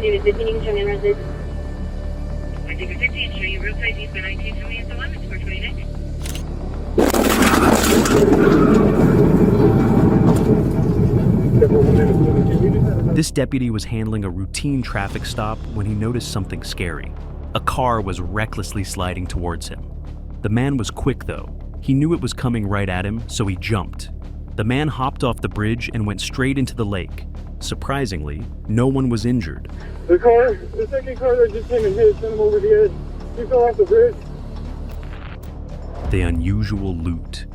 do is 15 East Junction residence. I take a 15, show you roadside eastbound 19 from the limits for 29. This deputy was handling a routine traffic stop when he noticed something scary. A car was recklessly sliding towards him. The man was quick though. He knew it was coming right at him, so he jumped. The man hopped off the bridge and went straight into the lake. Surprisingly, no one was injured. The second car that just came and hit sent him over the edge. He fell off the bridge. The unusual loot.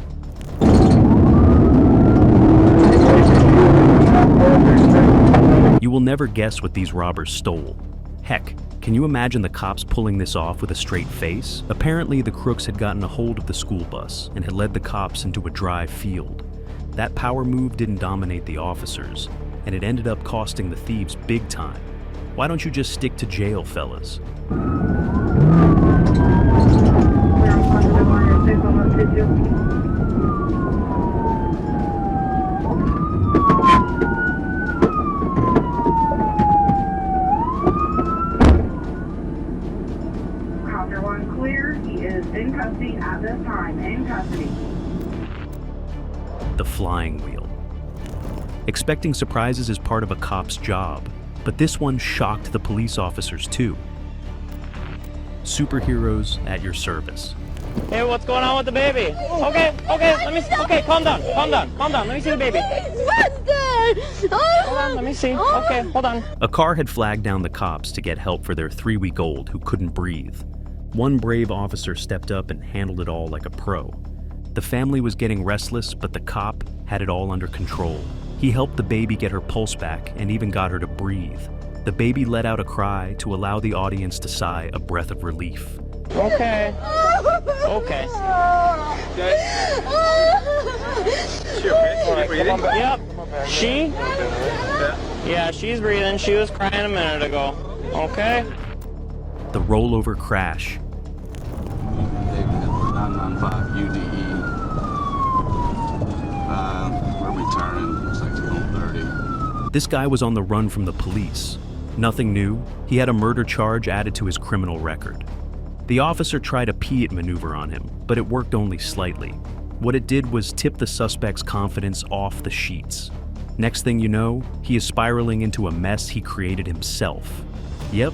You will never guess what these robbers stole. Heck, can you imagine the cops pulling this off with a straight face? Apparently, the crooks had gotten a hold of the school bus and had led the cops into a dry field. That power move didn't dominate the officers, and it ended up costing the thieves big time. Why don't you just stick to jail, fellas? Copter 1 clear. He is in custody at this time. In custody. The flying wheel. Expecting surprises is part of a cop's job, but this one shocked the police officers too. Superheroes at your service. Hey, what's going on with the baby? Okay, calm down, let me see the baby. Hold on, let me see. Okay, hold on. A car had flagged down the cops to get help for their 3-week-old who couldn't breathe. One brave officer stepped up and handled it all like a pro. The family was getting restless, but the cop had it all under control. He helped the baby get her pulse back and even got her to breathe. The baby let out a cry to allow the audience to sigh a breath of relief. Okay. Yep. She? Yeah, she's breathing. She was crying a minute ago. Okay. The rollover crash. 995 UDE. We're returning. Looks like 230. This guy was on the run from the police. Nothing new. He had a murder charge added to his criminal record. The officer tried a Piat maneuver on him, but it worked only slightly. What it did was tip the suspect's confidence off the sheets. Next thing you know, he is spiraling into a mess he created himself. Yep,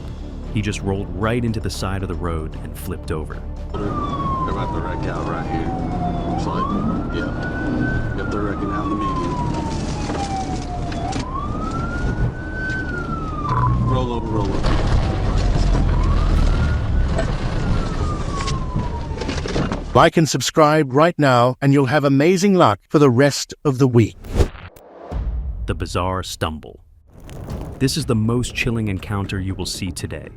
he just rolled right into the side of the road and flipped over. They're about to wreck out right here. Looks like, yeah. Yep, they're wrecking out in the median. Roll over. Like and subscribe right now, and you'll have amazing luck for the rest of the week. The bizarre stumble. This is the most chilling encounter you will see today.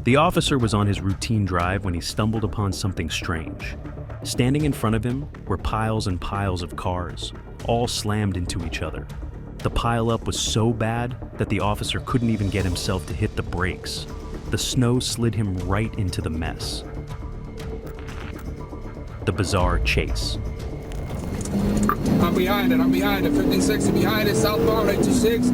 The officer was on his routine drive when he stumbled upon something strange. Standing in front of him were piles and piles of cars, all slammed into each other. The pileup was so bad that the officer couldn't even get himself to hit the brakes. The snow slid him right into the mess. The bizarre chase. I'm behind it, 1560 behind it, southbound 826.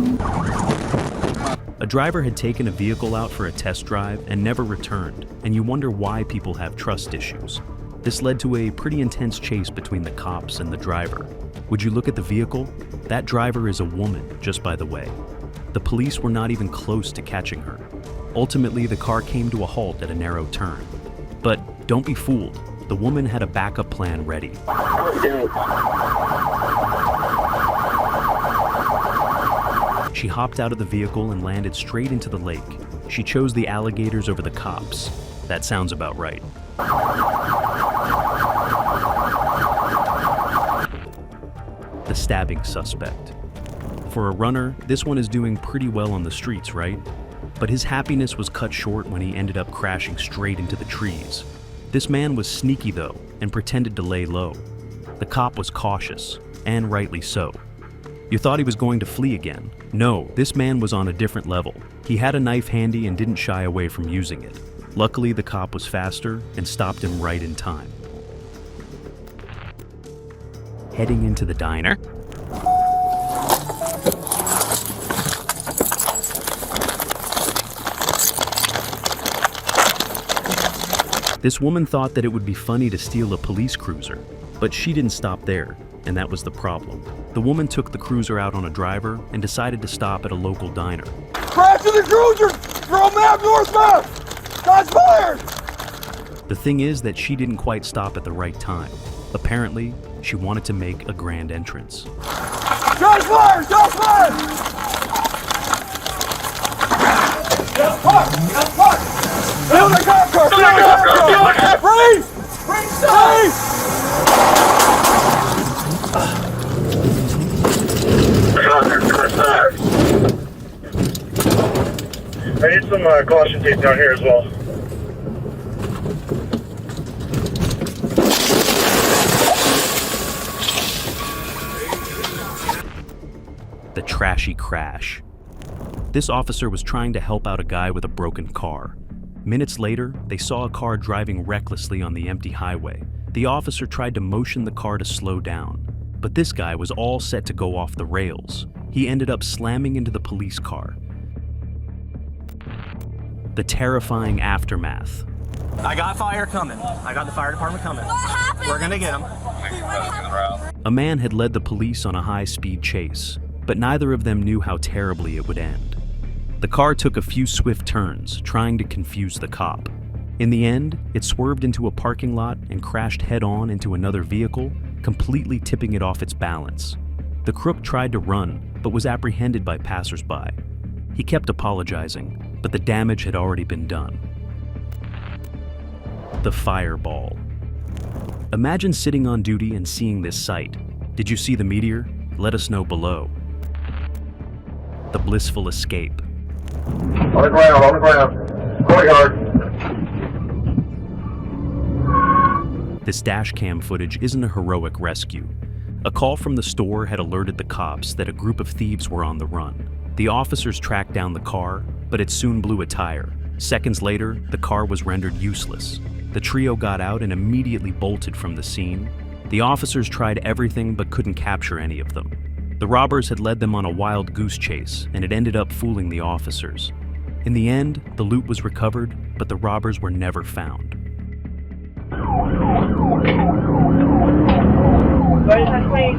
A driver had taken a vehicle out for a test drive and never returned, and you wonder why people have trust issues. This led to a pretty intense chase between the cops and the driver. Would you look at the vehicle? That driver is a woman, just by the way. The police were not even close to catching her. Ultimately, the car came to a halt at a narrow turn. But don't be fooled. The woman had a backup plan ready. She hopped out of the vehicle and landed straight into the lake. She chose the alligators over the cops. That sounds about right. The stabbing suspect. For a runner, this one is doing pretty well on the streets, right? But his happiness was cut short when he ended up crashing straight into the trees. This man was sneaky though, and pretended to lay low. The cop was cautious, and rightly so. You thought he was going to flee again. No, this man was on a different level. He had a knife handy and didn't shy away from using it. Luckily, the cop was faster and stopped him right in time. Heading into the diner. This woman thought that it would be funny to steal a police cruiser, but she didn't stop there, and that was the problem. The woman took the cruiser out on a driver and decided to stop at a local diner. Crash in the cruiser! Throw map northbound! Shots fired! The thing is that she didn't quite stop at the right time. Apparently, she wanted to make a grand entrance. Shots fired! Shots fired! Shots fired! Shots fired! Fill the cop car! Fill the cop car! Freeze! Freeze! I need some caution tape down here as well. The trashy crash. This officer was trying to help out a guy with a broken car. Minutes later, they saw a car driving recklessly on the empty highway. The officer tried to motion the car to slow down, but this guy was all set to go off the rails. He ended up slamming into the police car. The terrifying aftermath. I got fire coming. I got the fire department coming. What happened? We're gonna get him. A man had led the police on a high-speed chase, but neither of them knew how terribly it would end. The car took a few swift turns, trying to confuse the cop. In the end, it swerved into a parking lot and crashed head-on into another vehicle, completely tipping it off its balance. The crook tried to run, but was apprehended by passers-by. He kept apologizing, but the damage had already been done. The fireball. Imagine sitting on duty and seeing this sight. Did you see the meteor? Let us know below. The blissful escape. On the ground. Courtyard. This Dashcam footage isn't a heroic rescue. A call from the store had alerted the cops that a group of thieves were on the run. The officers tracked down the car, but it soon blew a tire. Seconds later, the car was rendered useless. The trio got out and immediately bolted from the scene. The officers tried everything but couldn't capture any of them. The robbers had led them on a wild goose chase, and it ended up fooling the officers. In the end, the loot was recovered, but the robbers were never found.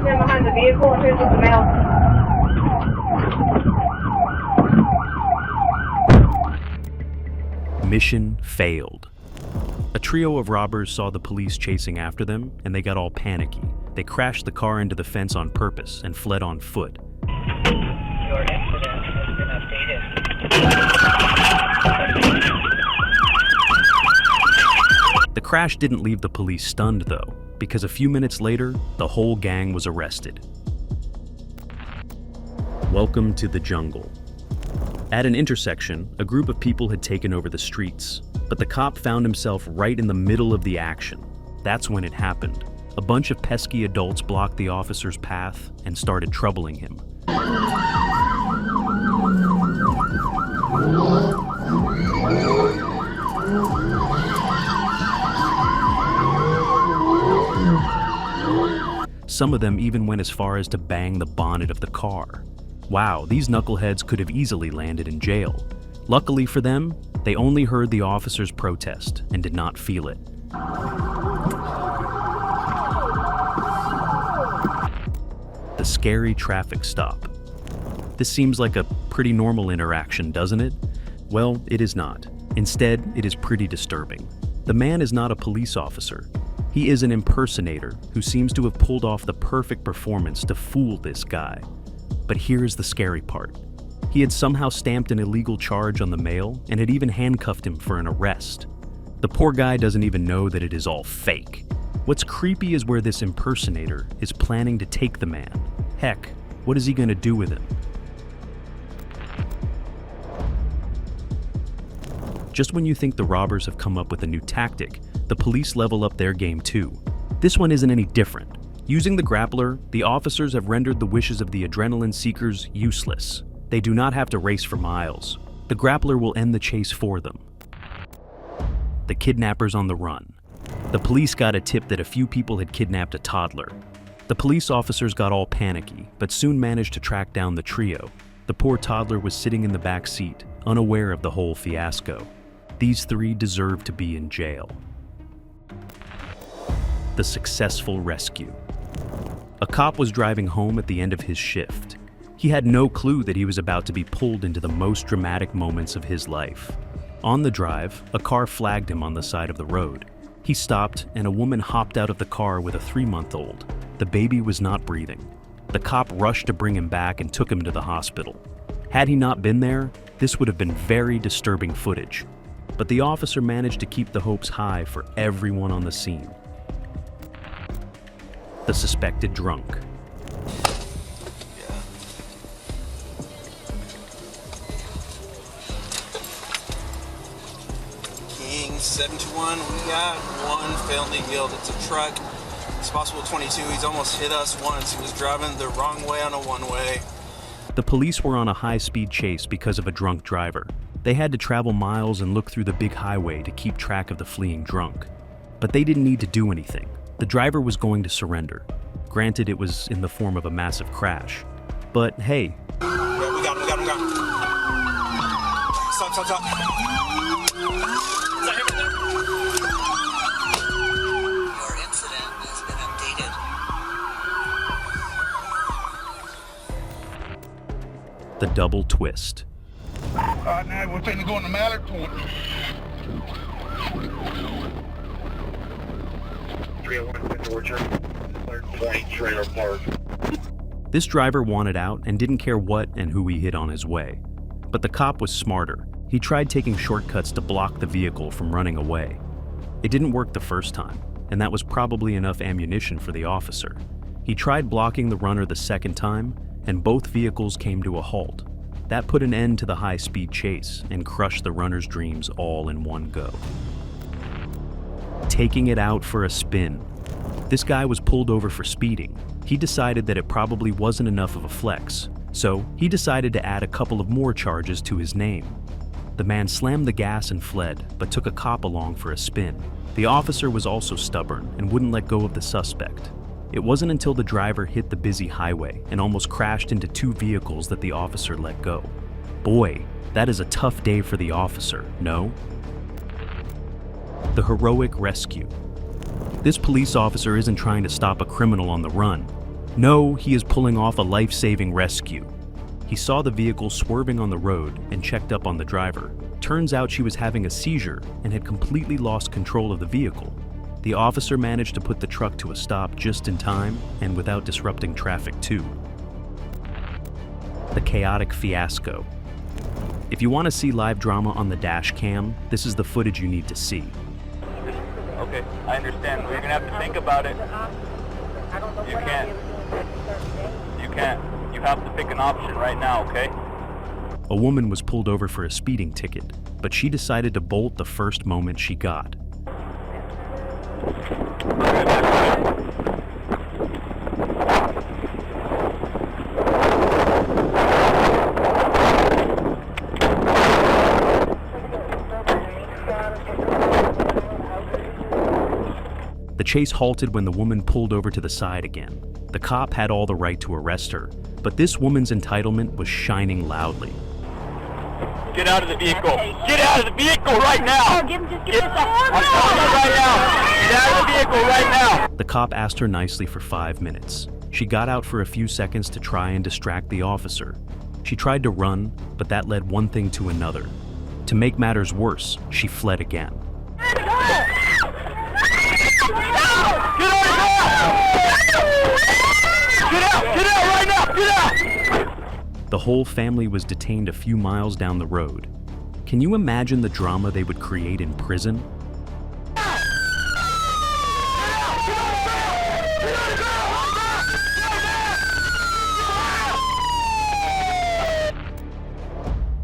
Stand behind the vehicle and here's the mail. Mission failed. A trio of robbers saw the police chasing after them, and they got all panicky. They crashed the car into the fence on purpose and fled on foot. Your incident has been updated. The crash didn't leave the police stunned, though, because a few minutes later, the whole gang was arrested. Welcome to the jungle. At an intersection, a group of people had taken over the streets, but the cop found himself right in the middle of the action. That's when it happened. A bunch of pesky adults blocked the officer's path and started troubling him. Some of them even went as far as to bang the bonnet of the car. Wow, these knuckleheads could have easily landed in jail. Luckily for them, they only heard the officers' protest and did not feel it. The scary traffic stop. This seems like a pretty normal interaction, doesn't it? Well, it is not. Instead, it is pretty disturbing. The man is not a police officer. He is an impersonator who seems to have pulled off the perfect performance to fool this guy. But here is the scary part. He had somehow stamped an illegal charge on the mail and had even handcuffed him for an arrest. The poor guy doesn't even know that it is all fake. What's creepy is where this impersonator is planning to take the man. Heck, what is he going to do with him? Just when you think the robbers have come up with a new tactic, the police level up their game too. This one isn't any different. Using the Grappler, the officers have rendered the wishes of the adrenaline seekers useless. They do not have to race for miles. The Grappler will end the chase for them. The kidnappers on the run. The police got a tip that a few people had kidnapped a toddler. The police officers got all panicky, but soon managed to track down the trio. The poor toddler was sitting in the back seat, unaware of the whole fiasco. These three deserve to be in jail. the successful rescue. A cop was driving home at the end of his shift. He had no clue that he was about to be pulled into the most dramatic moments of his life. On the drive, a car flagged him on the side of the road. He stopped, and a woman hopped out of the car with a 3-month-old. The baby was not breathing. The cop rushed to bring him back and took him to the hospital. Had he not been there, this would have been very disturbing footage. But the officer managed to keep the hopes high for everyone on the scene. The suspected drunk. King 721, we got one felony yield. It's a truck. It's possible 22. He's almost hit us once. He was driving the wrong way on a one-way. The police were on a high-speed chase because of a drunk driver. They had to travel miles and look through the big highway to keep track of the fleeing drunk. But they didn't need to do anything. The driver was going to surrender. Granted, it was in the form of a massive crash. But hey. Yeah, we got him. Stop. Your incident has been updated. The double twist. Now we're finna go in the Mallard Point. 301 Georgia, 20 trailer park. This driver wanted out and didn't care what and who he hit on his way. But the cop was smarter. He tried taking shortcuts to block the vehicle from running away. It didn't work the first time, and that was probably enough ammunition for the officer. He tried blocking the runner the second time, and both vehicles came to a halt. That put an end to the high-speed chase and crushed the runner's dreams all in one go. Taking it out for a spin. This guy was pulled over for speeding. He decided that it probably wasn't enough of a flex, so he decided to add a couple of more charges to his name. The man slammed the gas and fled, but took a cop along for a spin. The officer was also stubborn and wouldn't let go of the suspect. It wasn't until the driver hit the busy highway and almost crashed into 2 vehicles that the officer let go. Boy, that is a tough day for the officer, no? The heroic rescue. This police officer isn't trying to stop a criminal on the run. No, he is pulling off a life-saving rescue. He saw the vehicle swerving on the road and checked up on the driver. Turns out she was having a seizure and had completely lost control of the vehicle. The officer managed to put the truck to a stop just in time and without disrupting traffic too. The Chaotic Fiasco. If you want to see live drama on the Dashcam, this is the footage you need to see. Okay, I understand. You're gonna have to think about it. You can't. You have to pick an option right now, okay? A woman was pulled over for a speeding ticket, but she decided to bolt the first moment she got. The chase halted when the woman pulled over to the side again. The cop had all the right to arrest her, but this woman's entitlement was shining loudly. Get out of the vehicle! Get out of the vehicle right now! Oh, give him just give us a I'm telling you right now! Get out of the vehicle right now! The cop asked her nicely for 5 minutes. She got out for a few seconds to try and distract the officer. She tried to run, but that led one thing to another. To make matters worse, she fled again. Get out right now! Get out! The whole family was detained a few miles down the road. Can you imagine the drama they would create in prison?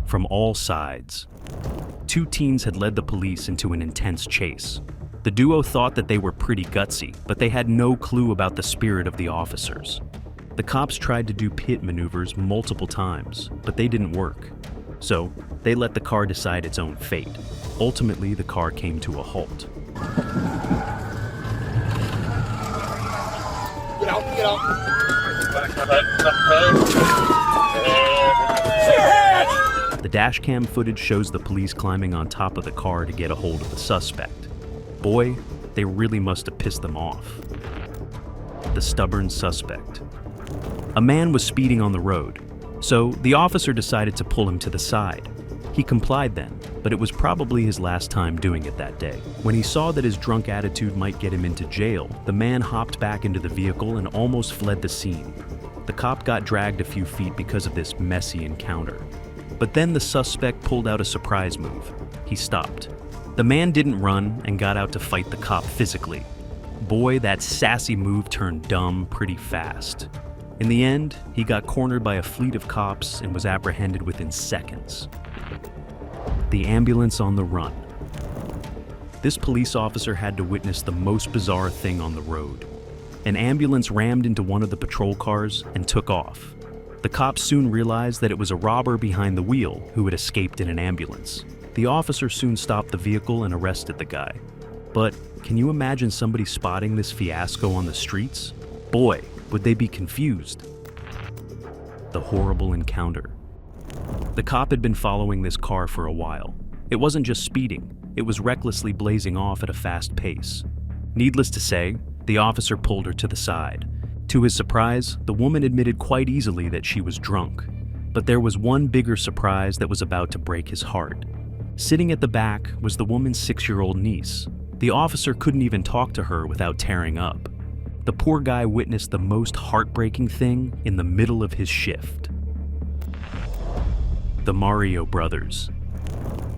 From all sides. 2 teens had led the police into an intense chase. The duo thought that they were pretty gutsy, but they had no clue about the spirit of the officers. The cops tried to do pit maneuvers multiple times, but they didn't work. So, they let the car decide its own fate. Ultimately, the car came to a halt. Get out. The dashcam footage shows the police climbing on top of the car to get a hold of the suspect. Boy, They really must have pissed them off. The stubborn suspect. A man was speeding on the road, so the officer decided to pull him to the side. He complied then, but it was probably his last time doing it that day. When he saw that his drunk attitude might get him into jail, the man hopped back into the vehicle and almost fled the scene. The cop got dragged a few feet because of this messy encounter. But then the suspect pulled out a surprise move. He stopped. The man didn't run and got out to fight the cop physically. Boy, that sassy move turned dumb pretty fast. In the end, he got cornered by a fleet of cops and was apprehended within seconds. The ambulance on the run. This police officer had to witness the most bizarre thing on the road. An ambulance rammed into one of the patrol cars and took off. The cops soon realized that it was a robber behind the wheel who had escaped in an ambulance. The officer soon stopped the vehicle and arrested the guy. But can you imagine somebody spotting this fiasco on the streets? Boy, would they be confused. The horrible encounter. The cop had been following this car for a while. It wasn't just speeding, it was recklessly blazing off at a fast pace. Needless to say, the officer pulled her to the side. To his surprise, the woman admitted quite easily that she was drunk. But there was one bigger surprise that was about to break his heart. Sitting at the back was the woman's 6-year-old niece. The officer couldn't even talk to her without tearing up. The poor guy witnessed the most heartbreaking thing in the middle of his shift. The Mario Brothers.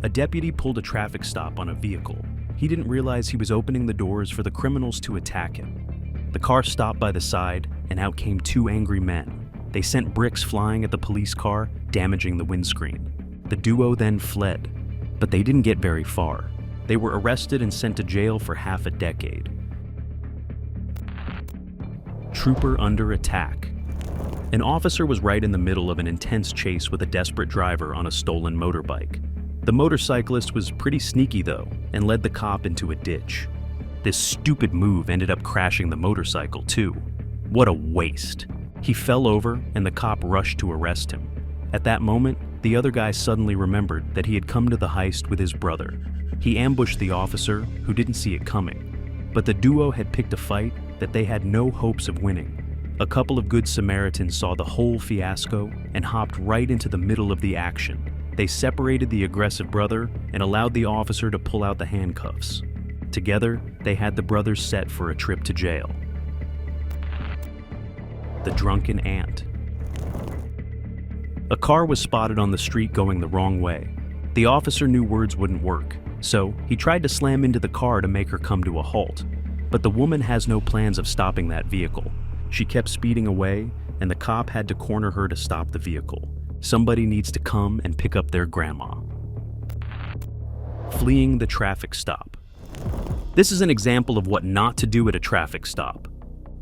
A deputy pulled a traffic stop on a vehicle. He didn't realize he was opening the doors for the criminals to attack him. The car stopped by the side, and out came 2 angry men. They sent bricks flying at the police car, damaging the windscreen. The duo then fled, but they didn't get very far. They were arrested and sent to jail for half a decade. Trooper under attack. An officer was right in the middle of an intense chase with a desperate driver on a stolen motorbike. The motorcyclist was pretty sneaky though, and led the cop into a ditch. This stupid move ended up crashing the motorcycle too. What a waste. He fell over and the cop rushed to arrest him. At that moment, the other guy suddenly remembered that he had come to the heist with his brother. He ambushed the officer, who didn't see it coming. But the duo had picked a fight that they had no hopes of winning. A couple of good Samaritans saw the whole fiasco and hopped right into the middle of the action. They separated the aggressive brother and allowed the officer to pull out the handcuffs. Together, they had the brothers set for a trip to jail. The Drunken Aunt. A car was spotted on the street going the wrong way. The officer knew words wouldn't work, so he tried to slam into the car to make her come to a halt. But the woman has no plans of stopping that vehicle. She kept speeding away, and the cop had to corner her to stop the vehicle. Somebody needs to come and pick up their grandma. Fleeing the traffic stop. This is an example of what not to do at a traffic stop.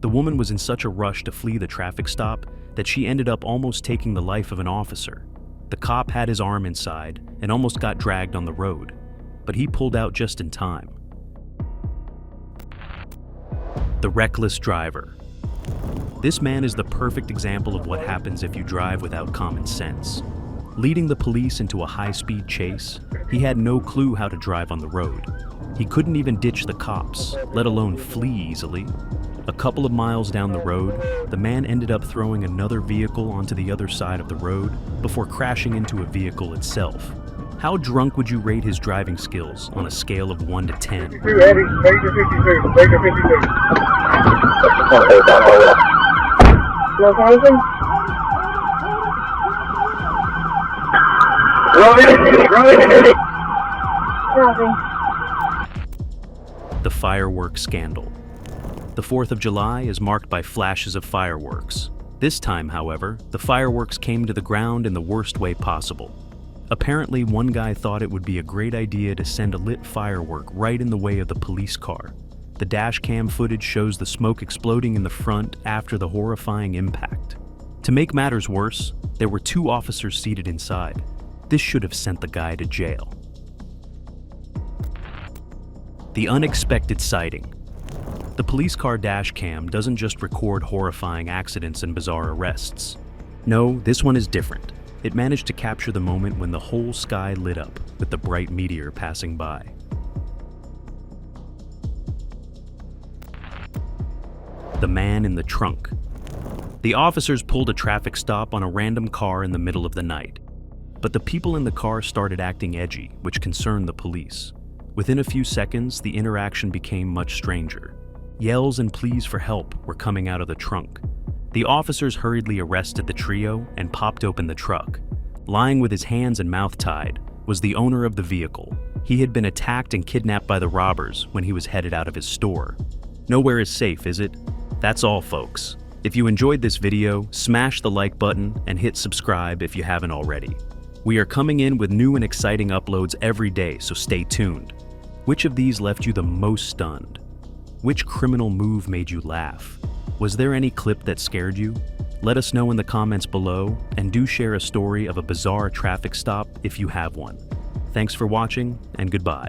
The woman was in such a rush to flee the traffic stop that she ended up almost taking the life of an officer. The cop had his arm inside and almost got dragged on the road, but he pulled out just in time. The reckless driver. This man is the perfect example of what happens if you drive without common sense. Leading the police into a high-speed chase, he had no clue how to drive on the road. He couldn't even ditch the cops, let alone flee easily. A couple of miles down the road, the man ended up throwing another vehicle onto the other side of the road before crashing into a vehicle itself. How drunk would you rate his driving skills on a scale of 1 to 10? 52 heavy, major 52, major 52. Location? Nothing. The fireworks scandal. The 4th of July is marked by flashes of fireworks. This time, however, the fireworks came to the ground in the worst way possible. Apparently, one guy thought it would be a great idea to send a lit firework right in the way of the police car. The dashcam footage shows the smoke exploding in the front after the horrifying impact. To make matters worse, there were 2 officers seated inside. This should have sent the guy to jail. The unexpected sighting. The police car dashcam doesn't just record horrifying accidents and bizarre arrests. No, this one is different. It managed to capture the moment when the whole sky lit up with the bright meteor passing by. the man in the trunk. The officers pulled a traffic stop on a random car in the middle of the night. But the people in the car started acting edgy, which concerned the police. Within a few seconds, the interaction became much stranger. Yells and pleas for help were coming out of the trunk. The officers hurriedly arrested the trio and popped open the truck. Lying with his hands and mouth tied was the owner of the vehicle. He had been attacked and kidnapped by the robbers when he was headed out of his store. Nowhere is safe, is it? That's all, folks. If you enjoyed this video, smash the like button and hit subscribe if you haven't already. We are coming in with new and exciting uploads every day, so stay tuned. Which of these left you the most stunned? Which criminal move made you laugh? Was there any clip that scared you? Let us know in the comments below, and do share a story of a bizarre traffic stop if you have one. Thanks for watching, and goodbye.